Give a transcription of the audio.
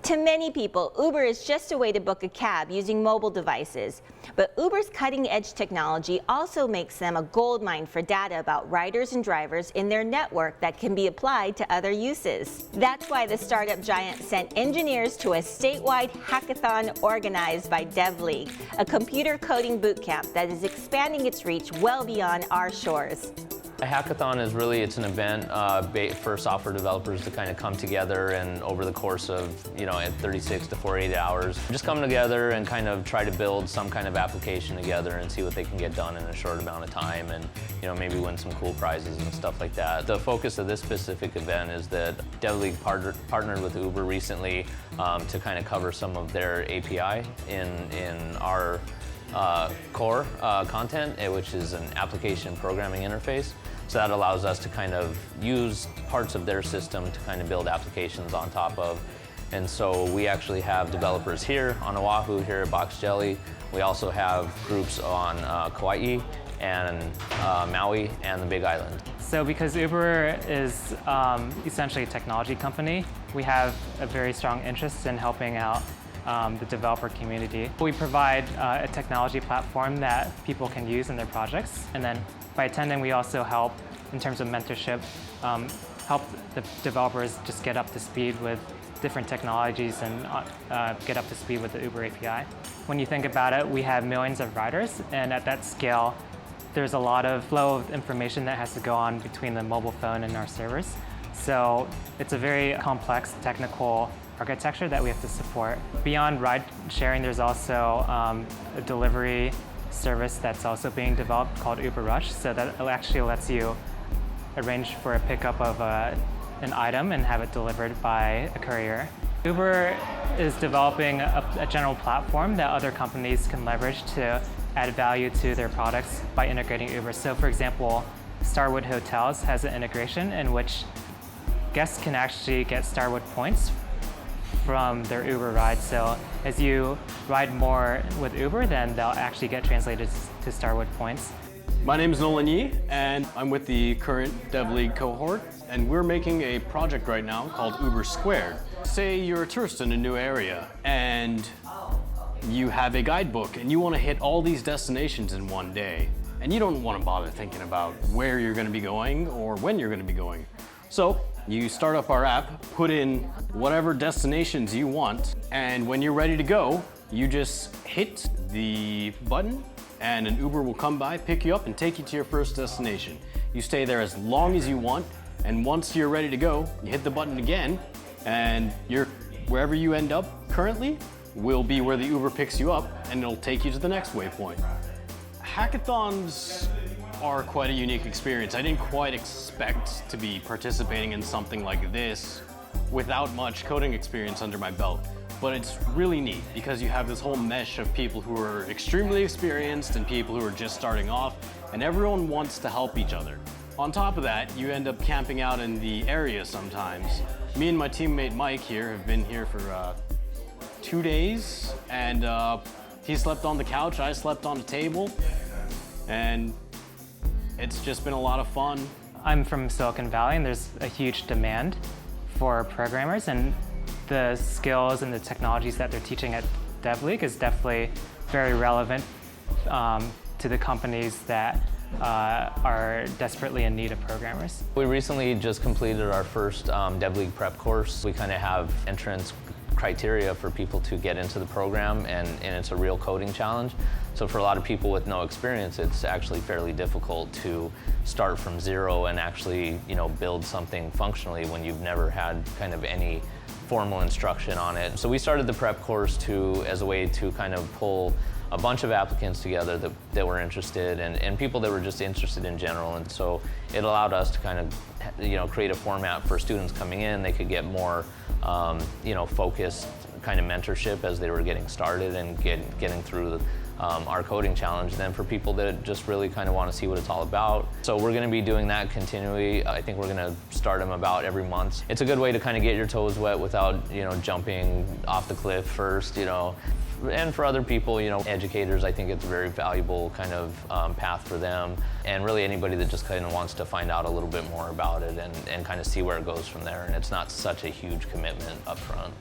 To many people, Uber is just a way to book a cab using mobile devices. But Uber's cutting-edge technology also makes them a goldmine for data about riders and drivers in their network that can be applied to other uses. That's why the startup giant sent engineers to a statewide hackathon organized by DevLeague, a computer coding bootcamp that is expanding its reach well beyond our shores. A hackathon is really, it's an event for software developers to kind of come together and over the course of, at 36 to 48 hours, just come together and kind of try to build some kind of application together and see what they can get done in a short amount of time and, maybe win some cool prizes and stuff like that. The focus of this specific event is that DevLeague partnered with Uber recently to kind of cover some of their API in our core content, which is an application programming interface. So that allows us to kind of use parts of their system to kind of build applications on top of. And so we actually have developers here on Oahu, here at Box Jelly. We also have groups on Kauai and Maui and the Big Island. So because Uber is essentially a technology company, we have a very strong interest in helping out the developer community. We provide a technology platform that people can use in their projects, and then by attending we also help in terms of mentorship, help the developers just get up to speed with different technologies and get up to speed with the Uber API. When you think about it, we have millions of riders, and at that scale there's a lot of flow of information that has to go on between the mobile phone and our servers. So it's a very complex technical architecture that we have to support. Beyond ride sharing, there's also a delivery service that's also being developed called Uber Rush. So that actually lets you arrange for a pickup of an item and have it delivered by a courier. Uber is developing a general platform that other companies can leverage to add value to their products by integrating Uber. So for example, Starwood Hotels has an integration in which guests can actually get Starwood points from their Uber ride. So as you ride more with Uber, then they'll actually get translated to Starwood points. My name is Nolan Yee, and I'm with the current DevLeague cohort, and we're making a project right now called Uber Squared. Say you're a tourist in a new area, and you have a guidebook, and you want to hit all these destinations in one day, and you don't want to bother thinking about where you're going to be going or when you're going to be going. So you start up our app, put in whatever destinations you want, and when you're ready to go, you just hit the button and an Uber will come by, pick you up, and take you to your first destination. You stay there as long as you want, and once you're ready to go, you hit the button again, and wherever you end up currently will be where the Uber picks you up, and it'll take you to the next waypoint. Hackathons are quite a unique experience. I didn't quite expect to be participating in something like this without much coding experience under my belt. But it's really neat because you have this whole mesh of people who are extremely experienced and people who are just starting off, and everyone wants to help each other. On top of that, you end up camping out in the area sometimes. Me and my teammate Mike here have been here for 2 days, and he slept on the couch, I slept on the table, and it's just been a lot of fun. I'm from Silicon Valley, and there's a huge demand for programmers, and the skills and the technologies that they're teaching at DevLeague is definitely very relevant to the companies that are desperately in need of programmers. We recently just completed our first DevLeague prep course. We kind of have entrance criteria for people to get into the program, and it's a real coding challenge. So for a lot of people with no experience, it's actually fairly difficult to start from zero and actually, build something functionally when you've never had kind of any formal instruction on it. So we started the prep course as a way to kind of pull a bunch of applicants together that were interested and people that were just interested in general. And so it allowed us to kind of, create a format for students coming in. They could get more, focused kind of mentorship as they were getting started and getting through our coding challenge. Then for people that just really kind of want to see what it's all about. So we're going to be doing that continually. I think we're going to start them about every month. It's a good way to kind of get your toes wet without, jumping off the cliff first, And for other people, educators, I think it's a very valuable kind of path for them. And really anybody that just kind of wants to find out a little bit more about it and kind of see where it goes from there. And it's not such a huge commitment up front.